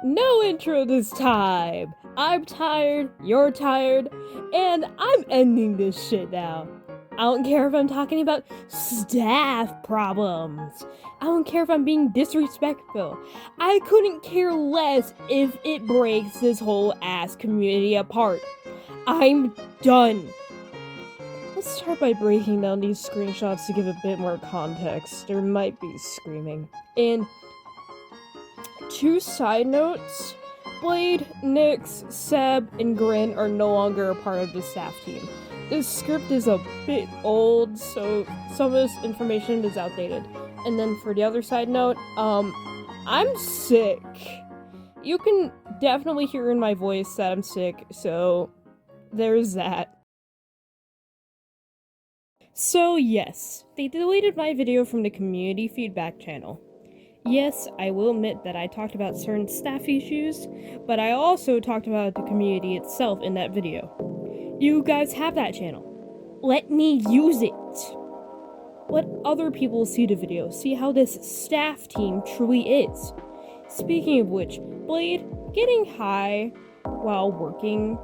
No intro this time! I'm tired, you're tired, and I'm ending this shit now. I don't care if I'm talking about staff problems. I don't care if I'm being disrespectful. I couldn't care less if it breaks this whole ass community apart. I'm done. Let's start by breaking down these screenshots to give a bit more context. There might be screaming. And two side notes, Blade, Nyx, Seb, and Grin are no longer a part of the staff team. This script is a bit old, so some of this information is outdated. And then for the other side note, I'm sick. You can definitely hear in my voice that I'm sick, so there's that. So yes, they deleted my video from the community feedback channel. Yes, I will admit that I talked about certain staff issues, but I also talked about the community itself in that video. You guys have that channel. Let me use it. Let other people see the video, see how this staff team truly is. Speaking of which, Blade, getting high while working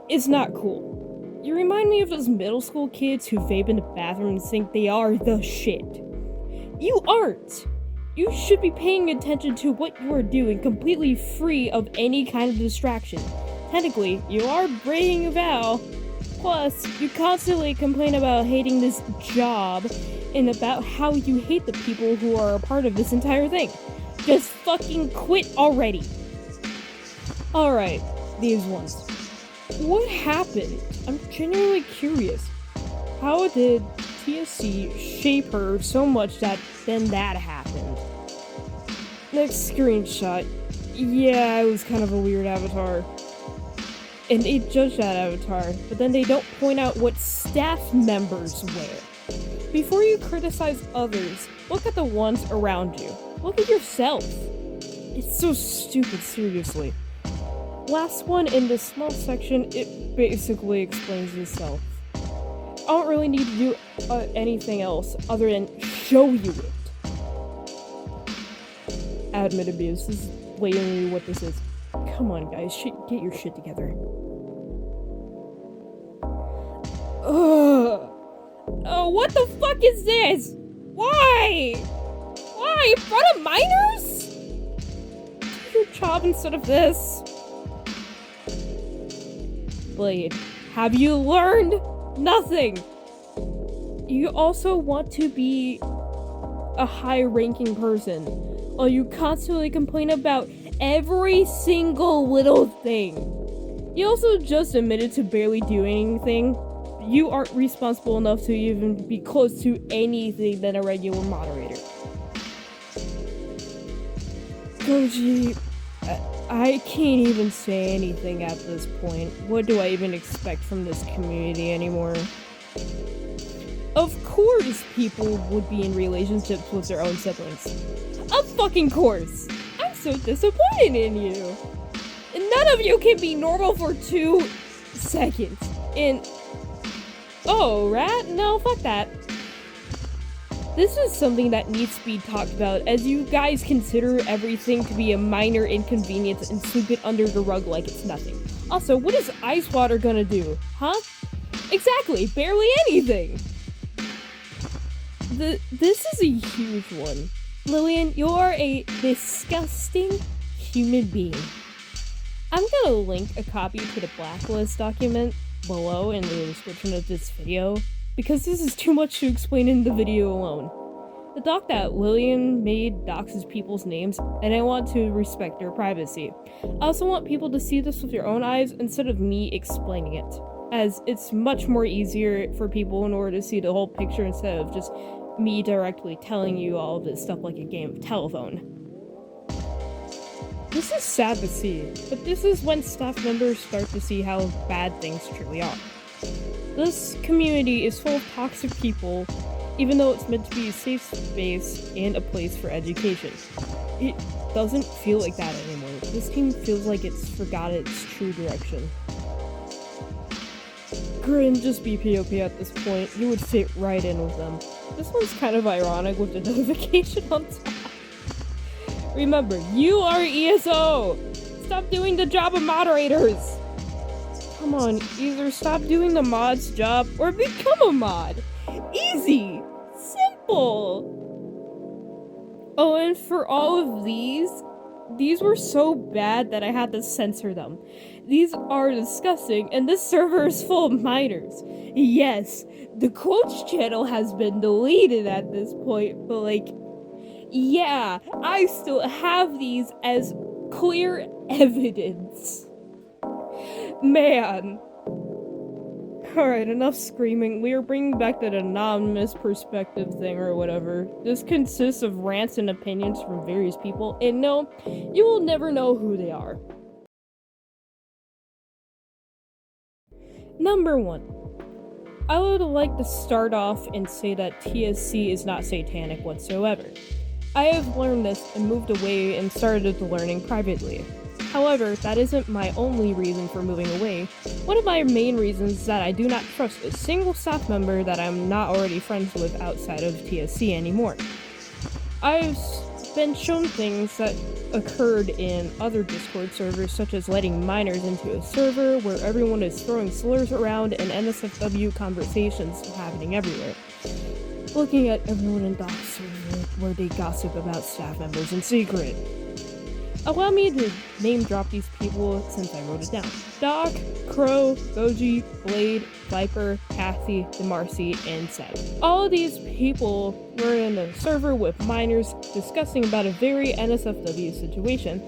is not cool. You remind me of those middle school kids who vape in the bathroom and think they are the shit. You aren't! You should be paying attention to what you are doing completely free of any kind of distraction. Technically, you are breaking a vow. Plus, you constantly complain about hating this job and about how you hate the people who are a part of this entire thing. Just fucking quit already. Alright, these ones. What happened? I'm genuinely curious. How did TSC shape her so much that then that happened? Next screenshot. Yeah, it was kind of a weird avatar. And they judge that avatar, but then they don't point out what staff members wear. Before you criticize others, look at the ones around you. Look at yourself. It's so stupid, seriously. Last one in this small section, it basically explains itself. I don't really need to do anything else other than show you it. Admin abuse. This is blatantly what this is. Come on, guys. Get your shit together. Ugh. Oh, what the fuck is this? Why? Why? In front of minors? Do your job instead of this. Blade, have you learned nothing? You also want to be a high-ranking person, while you constantly complain about every single little thing. You also just admitted to barely doing anything. You aren't responsible enough to even be close to anything than a regular moderator. Goji, I can't even say anything at this point. What do I even expect from this community anymore? Of course people would be in relationships with their own siblings. Of fucking course! I'm so disappointed in you! And none of you can be normal for 2 seconds. And... oh, rat? No, fuck that. This is something that needs to be talked about, as you guys consider everything to be a minor inconvenience and sweep it under the rug like it's nothing. Also, what is ice water gonna do? Huh? Exactly, barely anything! This is a huge one. Lillian, you're a disgusting human being. I'm gonna link a copy to the blacklist document below in the description of this video, because this is too much to explain in the video alone. The doc that Lillian made doxes people's names, and I want to respect their privacy. I also want people to see this with their own eyes instead of me explaining it, as it's much more easier for people in order to see the whole picture instead of just me directly telling you all of this stuff like a game of telephone. This is sad to see, but this is when staff members start to see how bad things truly are. This community is full of toxic people, even though it's meant to be a safe space and a place for education. It doesn't feel like that anymore. This team feels like it's forgot its true direction. Grin, just be POP at this point. You would fit right in with them. This one's kind of ironic with the notification on top. Remember, you are ESO! Stop doing the job of moderators! Come on, either stop doing the mod's job or become a mod! Easy! Simple! Oh, and for all of these were so bad that I had to censor them. These are disgusting, and this server is full of minors. Yes, the coach channel has been deleted at this point, but like, yeah, I still have these as clear evidence. Man. Alright, enough screaming. We are bringing back that anonymous perspective thing or whatever. This consists of rants and opinions from various people, and no, you will never know who they are. Number 1. I would like to start off and say that TSC is not satanic whatsoever. I have learned this and moved away and started the learning privately. However, that isn't my only reason for moving away. One of my main reasons is that I do not trust a single staff member that I'm not already friends with outside of TSC anymore. I've been shown things that occurred in other Discord servers, such as letting minors into a server where everyone is throwing slurs around and NSFW conversations happening everywhere. Looking at everyone in Doc's server where they gossip about staff members in secret. Allow me to name drop these people since I wrote it down. Doc, Crow, Goji, Blade, Viper, Kathy, Demarcy, and Seb. All of these people were in a server with minors discussing about a very NSFW situation.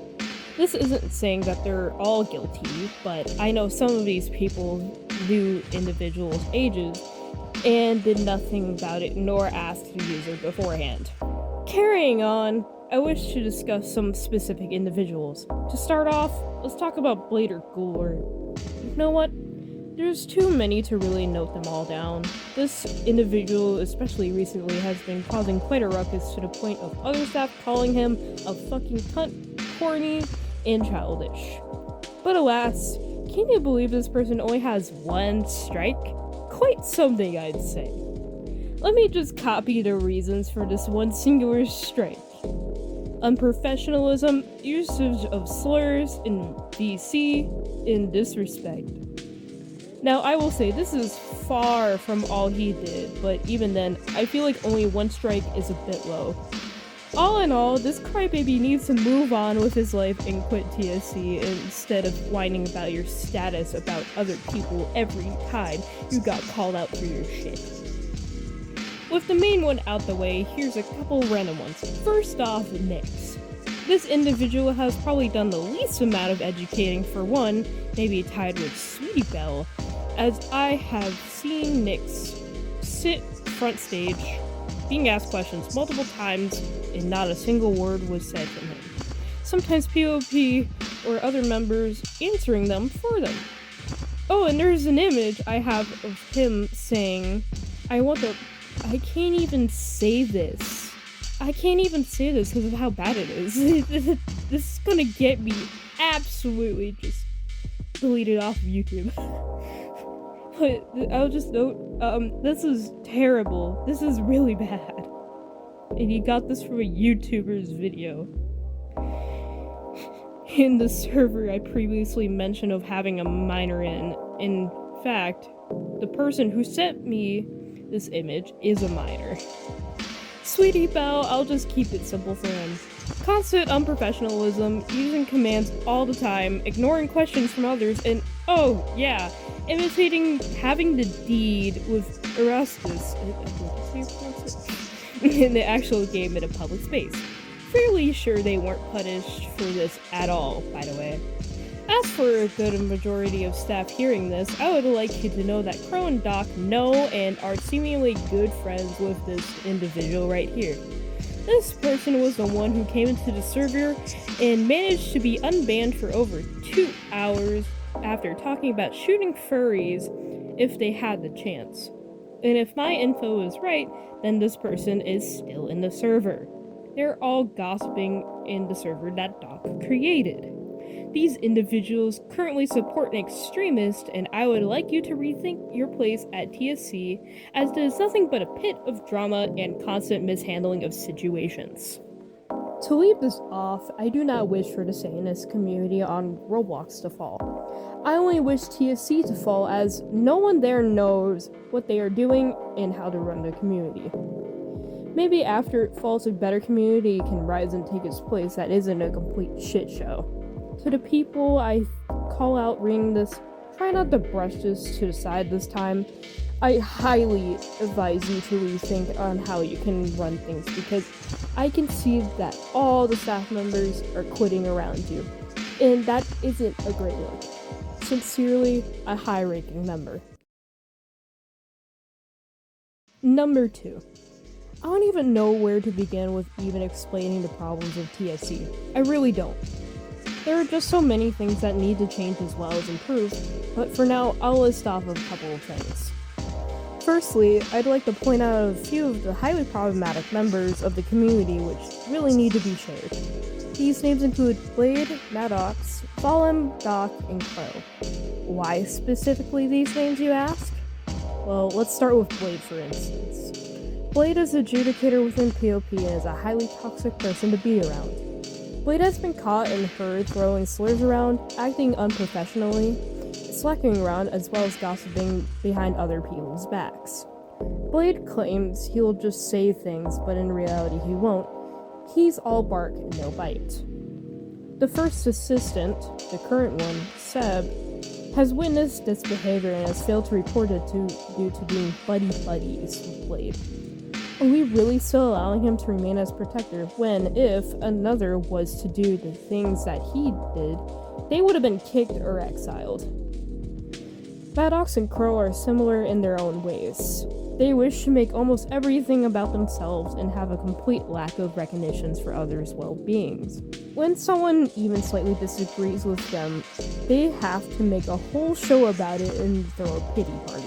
This isn't saying that they're all guilty, but I know some of these people knew individuals' ages and did nothing about it nor asked the user beforehand. Carrying on, I wish to discuss some specific individuals. To start off, let's talk about Blade or Ghoul, or you know what? There's too many to really note them all down. This individual, especially recently, has been causing quite a ruckus to the point of other staff calling him a fucking cunt, corny, and childish. But alas, can you believe this person only has one strike? Quite something, I'd say. Let me just copy the reasons for this one singular strike. Unprofessionalism, usage of slurs in VC, and disrespect. Now, I will say this is far from all he did, but even then, I feel like only one strike is a bit low. All in all, this crybaby needs to move on with his life and quit TSC instead of whining about your status about other people every time you got called out for your shit. With the main one out the way, here's a couple random ones. First off, Nyx. This individual has probably done the least amount of educating for one, maybe tied with Sweetie Belle, as I have seen Nyx sit front stage, being asked questions multiple times, and not a single word was said from him. Sometimes POP or other members answering them for them. Oh, and there's an image I have of him saying, I can't even say this. I can't even say this because of how bad it is. This is gonna get me absolutely just deleted off of YouTube. But I'll just note, this is terrible. This is really bad. And he got this from a YouTuber's video. In the server I previously mentioned of having a minor in fact, the person who sent me this image is a minor. Sweetie Belle, I'll just keep it simple for him. Constant unprofessionalism, using commands all the time, ignoring questions from others, and oh yeah, imitating having the deed with Erastus in the actual game in a public space. Fairly sure they weren't punished for this at all, by the way. As for a good majority of staff hearing this, I would like you to know that Crow and Doc know and are seemingly good friends with this individual right here. This person was the one who came into the server and managed to be unbanned for over 2 hours after talking about shooting furries if they had the chance. And if my info is right, then this person is still in the server. They're all gossiping in the server that Doc created. These individuals currently support an extremist, and I would like you to rethink your place at TSC, as it is nothing but a pit of drama and constant mishandling of situations. To leave this off, I do not wish for the Satanist community on Roblox to fall. I only wish TSC to fall, as no one there knows what they are doing and how to run the community. Maybe after it falls, a better community can rise and take its place that isn't a complete shit show. To the people I call out reading this, try not to brush this to the side this time. I highly advise you to rethink on how you can run things, because I can see that all the staff members are quitting around you, and that isn't a great look. Sincerely, a high-ranking member. Number 2. I don't even know where to begin with even explaining the problems of TSC. I really don't. There are just so many things that need to change as well as improve, but for now, I'll list off a couple of things. Firstly, I'd like to point out a few of the highly problematic members of the community which really need to be shared. These names include Blade, Maddox, Fallen, Doc, and Crow. Why specifically these names, you ask? Well, let's start with Blade, for instance. Blade is a adjudicator within POP and is a highly toxic person to be around. Blade has been caught and heard throwing slurs around, acting unprofessionally, slacking around, as well as gossiping behind other people's backs. Blade claims he'll just say things, but in reality he won't. He's all bark, no bite. The first assistant, the current one, Seb, has witnessed this behavior and has failed to report it due to being buddies with Blade. Are we really still allowing him to remain as protector when, if another was to do the things that he did, they would have been kicked or exiled? Maddox and Crow are similar in their own ways. They wish to make almost everything about themselves and have a complete lack of recognitions for others' well-beings. When someone even slightly disagrees with them, they have to make a whole show about it and throw a pity party.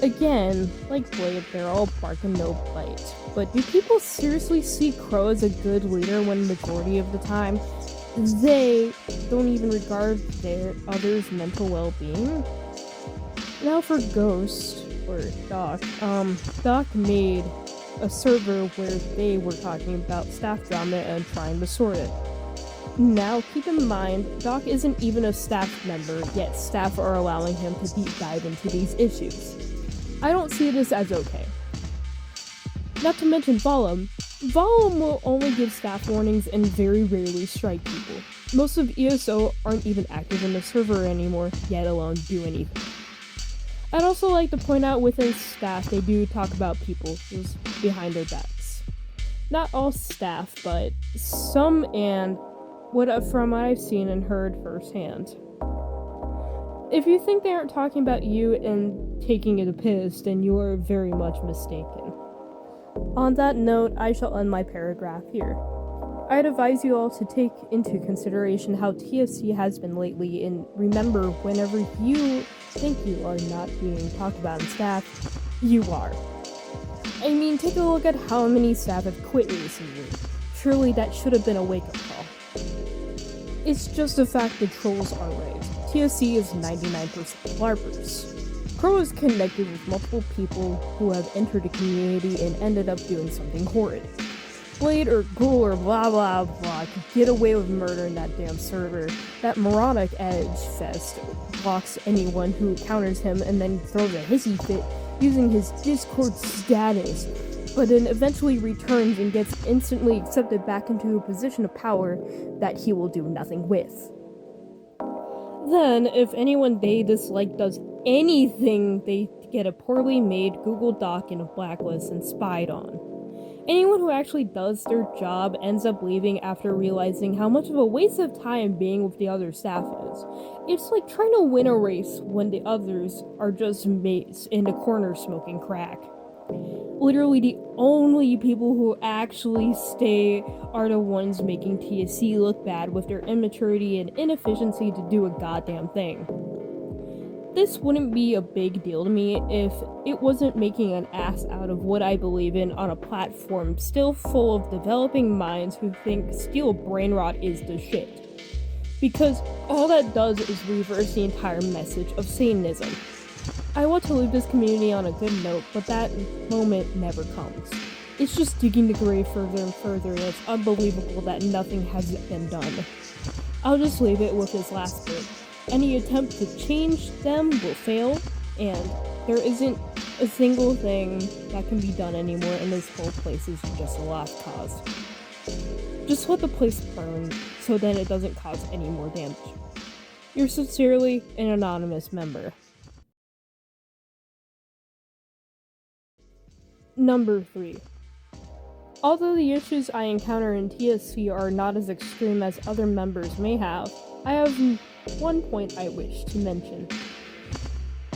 Again, like Blade, they're all bark and no bite. But do people seriously see Crow as a good leader when majority of the time they don't even regard their others' mental well-being? Now for Ghost, or Doc. Doc made a server where they were talking about staff drama and trying to sort it. Now, keep in mind, Doc isn't even a staff member, yet staff are allowing him to deep dive into these issues. I don't see this as okay. Not to mention Volum. Volum will only give staff warnings and very rarely strike people. Most of ESO aren't even active in the server anymore, yet alone do anything. I'd also like to point out within staff they do talk about people who's behind their backs. Not all staff, but some, and from what I've seen and heard firsthand. If you think they aren't talking about you and taking it a piss, then you are very much mistaken. On that note, I shall end my paragraph here. I'd advise you all to take into consideration how TSC has been lately, and remember, whenever you think you are not being talked about in staff, you are. I mean, take a look at how many staff have quit recently. Surely that should have been a wake-up call. It's just a fact the trolls are right. TSC is 99% LARPers. Crow is connected with multiple people who have entered the community and ended up doing something horrid. Blade or Ghoul or blah blah blah could get away with murder in that damn server. That moronic Edge Fest blocks anyone who counters him and then throws a hissy fit using his Discord status, but then eventually returns and gets instantly accepted back into a position of power that he will do nothing with. Then, if anyone they dislike does anything, they get a poorly made Google Doc in a blacklist and spied on. Anyone who actually does their job ends up leaving after realizing how much of a waste of time being with the other staff is. It's like trying to win a race when the others are just mates in the corner smoking crack. Literally the only people who actually stay are the ones making TSC look bad with their immaturity and inefficiency to do a goddamn thing. This wouldn't be a big deal to me if it wasn't making an ass out of what I believe in on a platform still full of developing minds who think steel brain rot is the shit. Because all that does is reverse the entire message of Satanism. I want to leave this community on a good note, but that moment never comes. It's just digging the grave further and further, and it's unbelievable that nothing has been done. I'll just leave it with this last bit. Any attempt to change them will fail, and there isn't a single thing that can be done anymore, and this whole place is just a lost cause. Just let the place burn, so then it doesn't cause any more damage. Yours sincerely, an anonymous member. Number 3. Although the issues I encounter in TSC are not as extreme as other members may have, I have one point I wish to mention.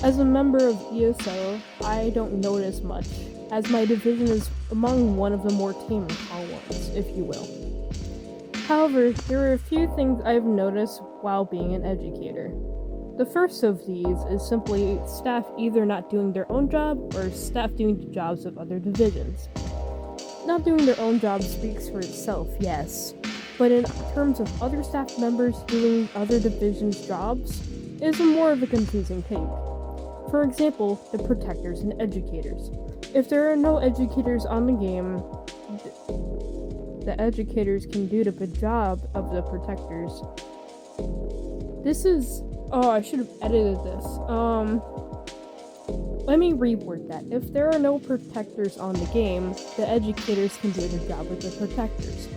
As a member of ESO, I don't notice much, as my division is among one of the more tame and calm ones, if you will. However, there are a few things I've noticed while being an educator. The first of these is simply staff either not doing their own job or staff doing the jobs of other divisions. Not doing their own job speaks for itself, yes, but in terms of other staff members doing other divisions' jobs, it is more of a confusing take. For example, the protectors and educators. If there are no educators on the game, the educators can do the job of the protectors. I should have edited this. Let me reword that. If there are no protectors on the game, the educators can do the job of the protectors.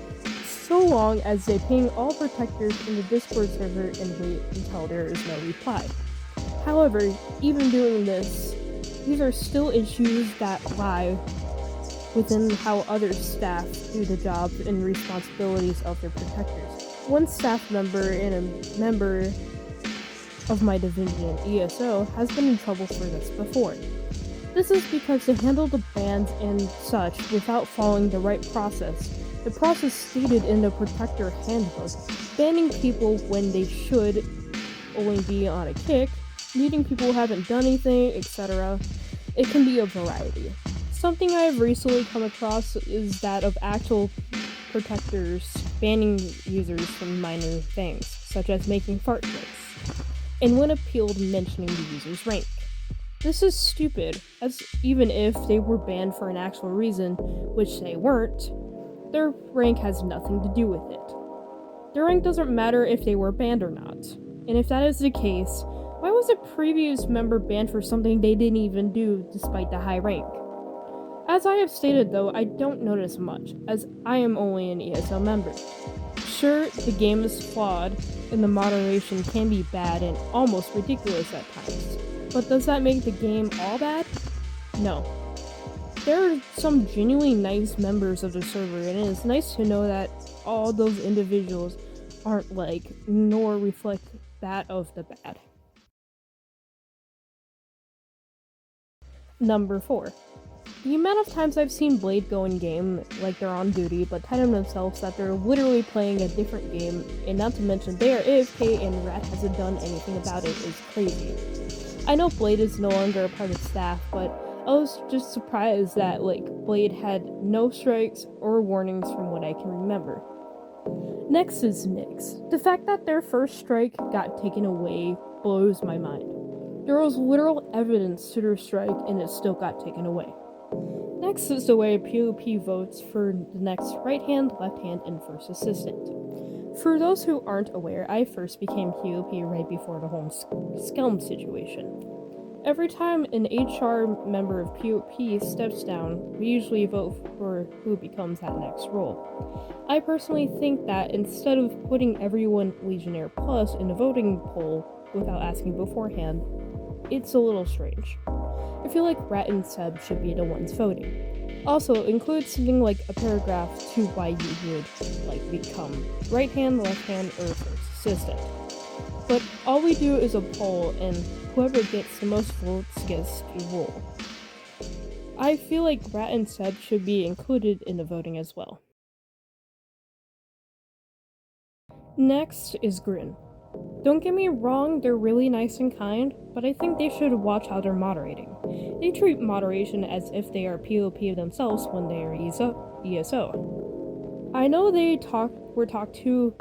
So long as they ping all protectors in the Discord server and wait until there is no reply. However, even doing this, these are still issues that lie within how other staff do the jobs and responsibilities of their protectors. One staff member and a member of my division in ESO has been in trouble for this before. This is because they handle the bans and such without following the right process. The process stated in the protector handbook, banning people when they should only be on a kick, meeting people who haven't done anything, etc. It can be a variety. Something I have recently come across is that of actual protectors banning users from minor things, such as making fart jokes, and when appealed mentioning the user's rank. This is stupid, as even if they were banned for an actual reason, which they weren't, their rank has nothing to do with it. Their rank doesn't matter if they were banned or not, and if that is the case, why was a previous member banned for something they didn't even do despite the high rank? As I have stated though, I don't notice much, as I am only an ESL member. Sure, the game is flawed, and the moderation can be bad and almost ridiculous at times, but does that make the game all bad? No. There are some genuinely nice members of the server, and it is nice to know that all those individuals aren't nor reflect that of the bad. Number 4. The amount of times I've seen Blade go in game like they're on duty, but tell them themselves that they're literally playing a different game, and not to mention they are AFK and Rat hasn't done anything about it, is crazy. I know Blade is no longer a part of staff, but I was just surprised that Blade had no strikes or warnings from what I can remember. Next is Nyx. The fact that their first strike got taken away blows my mind. There was literal evidence to their strike and it still got taken away. Next is the way PvP votes for the next right hand, left hand, and first assistant. For those who aren't aware, I first became PvP right before the whole Skelm situation. Every time an HR member of PvP steps down, we usually vote for who becomes that next role. I personally think that instead of putting everyone Legionnaire Plus in a voting poll without asking beforehand, it's a little strange. I feel like Rat and Seb should be the ones voting. Also, include something like a paragraph to why you would become right hand, left hand, or first assistant. But all we do is a poll, and whoever gets the most votes gets the role. I feel like Rat and Seb should be included in the voting as well. Next is Grin. Don't get me wrong, they're really nice and kind, but I think they should watch how they're moderating. They treat moderation as if they are PvP themselves when they are ESO. I know they were talked to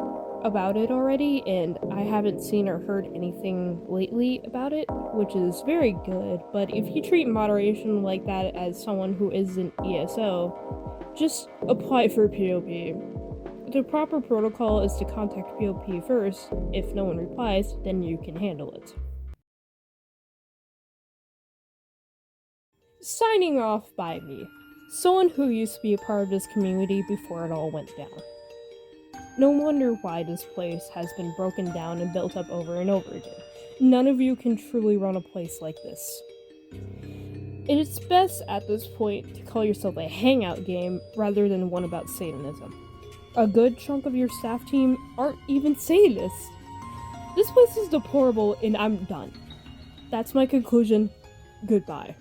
about it already, and I haven't seen or heard anything lately about it, which is very good, but if you treat moderation like that as someone who isn't ESO, Just apply for POP. The proper protocol is to contact POP first. If no one replies, then you can handle it. Signing off by me, someone who used to be a part of this community before it all went down. No wonder why this place has been broken down and built up over and over again. None of you can truly run a place like this. It is best at this point to call yourself a hangout game rather than one about Satanism. A good chunk of your staff team aren't even Satanists. This place is deplorable and I'm done. That's my conclusion. Goodbye.